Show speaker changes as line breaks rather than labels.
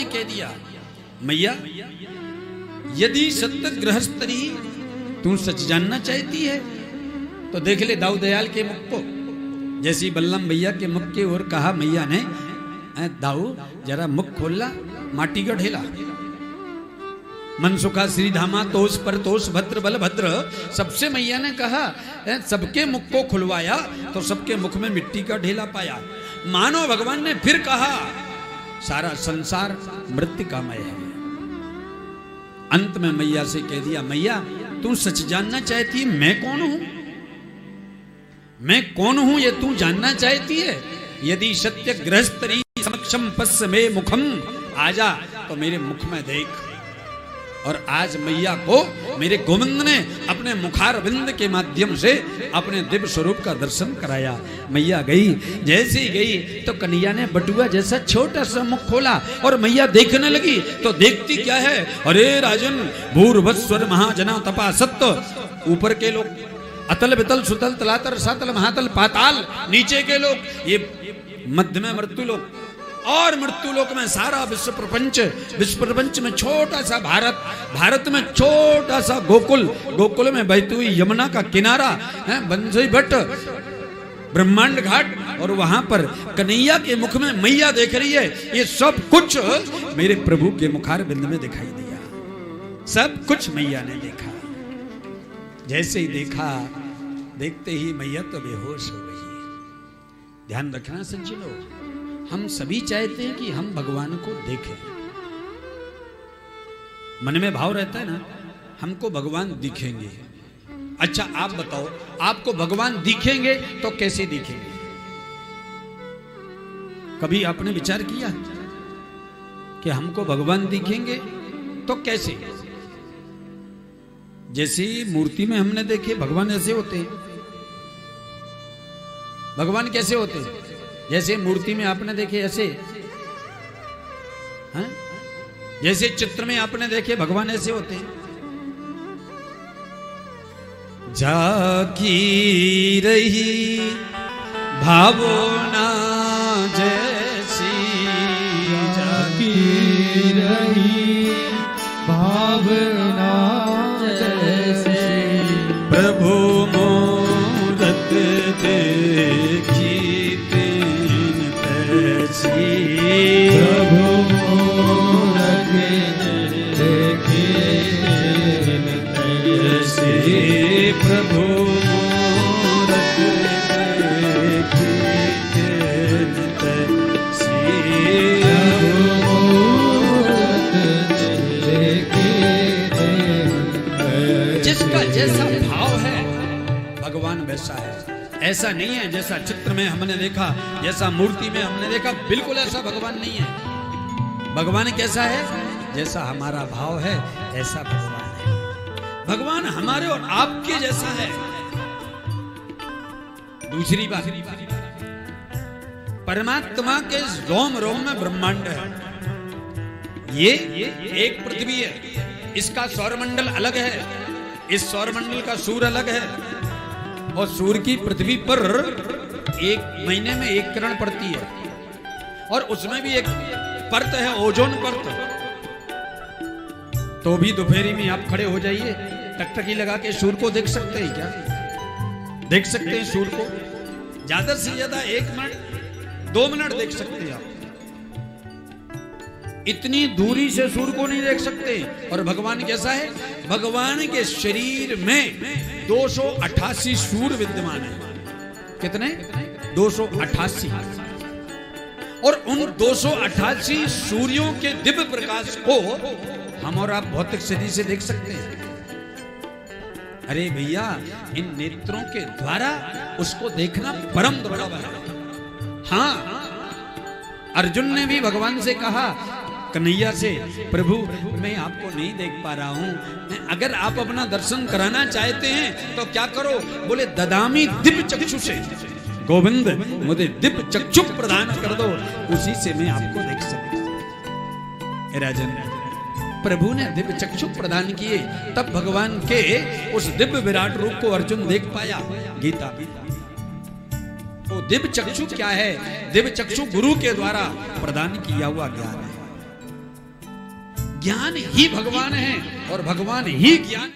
कह दिया, मैया यदि सत्य गृहस्थरी तू सच जानना चाहती है तो देख ले दाऊ दयाल के मुख को। जैसी बल्लम भैया के मुख की ओर कहा मैया ने, दाऊ जरा मुख खोलला, माटी का ढेला। मनसुखा श्री धामा तोष पर तोष भद्र बल भद्र, सबसे मैया ने कहा, सबके मुख को खुलवाया तो सबके मुख में मिट्टी का ढेला पाया। मानो भगवान ने फिर कहा, सारा संसार मृत्तिकामय है। अंत में मैया से कह दिया, मैया तू सच जानना चाहती, मैं कौन हूं? मैं कौन हूं ये तू जानना चाहती है? यदि सत्य गृहस्थरी समक्षम पश्य में मुखम, आजा तो मेरे मुख में देख। और आज मैया को मेरे गोविंद ने अपने मुखारविंद के माध्यम से अपने दिव्य स्वरूप का दर्शन कराया। मैया गई, जैसी गई तो कन्हैया ने बटुआ जैसा छोटा सा मुख खोला और मैया देखने लगी तो देखती क्या है, अरे राजन भूर्भस्वर महाजना तपा सत्य। ऊपर के लोग अतल वितल सुतल तलातर सातल महातल पाताल, नीचे के लोग ये मध्य में मृत्यु लोक, और मृत्यु लोक में सारा विश्व प्रपंच, विश्व प्रपंच में छोटा सा भारत, भारत में छोटा सा गोकुल, गोकुल में बहती हुई यमुना का किनारा है, बंसई भट्ट ब्रह्मांड घाट, और वहां पर कन्हैया के मुख में मैया देख रही है। ये सब कुछ मेरे प्रभु के मुखार बिंद में दिखाई दिया, सब कुछ मैया ने देखा। जैसे ही देखा, देखते ही मैया तो बेहोश हो गई। ध्यान रखना सज्जनों, हम सभी चाहते हैं कि हम भगवान को देखें। मन में भाव रहता है ना, हमको भगवान दिखेंगे। अच्छा आप बताओ, आपको भगवान दिखेंगे तो कैसे दिखेंगे? कभी आपने विचार किया कि हमको भगवान दिखेंगे तो कैसे? जैसी मूर्ति में हमने देखे भगवान ऐसे होते हैं। भगवान कैसे होते हैं? जैसे मूर्ति में आपने देखे ऐसे हैं? जैसे चित्र में आपने देखे भगवान ऐसे होते हैं। जागी रही भावना जैसी,
जागी रही भावना जैसी,
प्रभु मूरत देखी
प्रभु मूरत देखी तैसी,
प्रभु मूरत देखी तैसी,
प्रभु मूरत देखी तैसी।
जिसका जैसा भाव है भगवान वैसा है। ऐसा नहीं है जैसा चित्र में हमने देखा, जैसा मूर्ति में हमने देखा, बिल्कुल ऐसा भगवान नहीं है। भगवान कैसा है? जैसा हमारा भाव है ऐसा भगवान है। भगवान हमारे और आपके जैसा है। दूसरी बात, परमात्मा के रोम रोम में ब्रह्मांड है। ये एक पृथ्वी है, इसका सौरमंडल अलग है, इस सौरमंडल का सूर्य अलग है, और सूर्य की पृथ्वी पर एक महीने में एक किरण पड़ती है, और उसमें भी एक परत है, ओजोन परत। तो भी दोपहरी में आप खड़े हो जाइए, टकटकी लगा के सूर्य को देख सकते हैं क्या? देख सकते हैं सूर्य को? ज्यादा से ज्यादा 1 मिनट 2 मिनट देख सकते हैं आप। इतनी दूरी से सूर्य को नहीं देख सकते। और भगवान कैसा है? भगवान के शरीर में 288 सूर्य विद्यमान है। कितने? 288। और उन 288 सूर्यों के दिव्य प्रकाश को हम और आप भौतिक शरीर से देख सकते हैं। अरे भैया, इन नेत्रों के द्वारा उसको देखना परम दुर्लभ है। हाँ, अर्जुन ने भी भगवान से कहा, कन्हैया से, प्रभु मैं आपको नहीं देख पा रहा हूं, अगर आप अपना दर्शन कराना चाहते हैं तो क्या करो? बोले ददामी दिव्य चक्षु से, गोविंद मुझे दिव्य चक्षु प्रदान कर दो, उसी से मैं आपको देख सकता। राजन, प्रभु ने दिव्य चक्षु प्रदान किए, तब भगवान के उस दिव्य विराट रूप को अर्जुन देख पाया। गीता तो दिव्य चक्षु क्या है? दिव्य चक्षु गुरु के द्वारा प्रदान किया हुआ ज्ञान है। ज्ञान ही भगवान है और भगवान ही ज्ञान।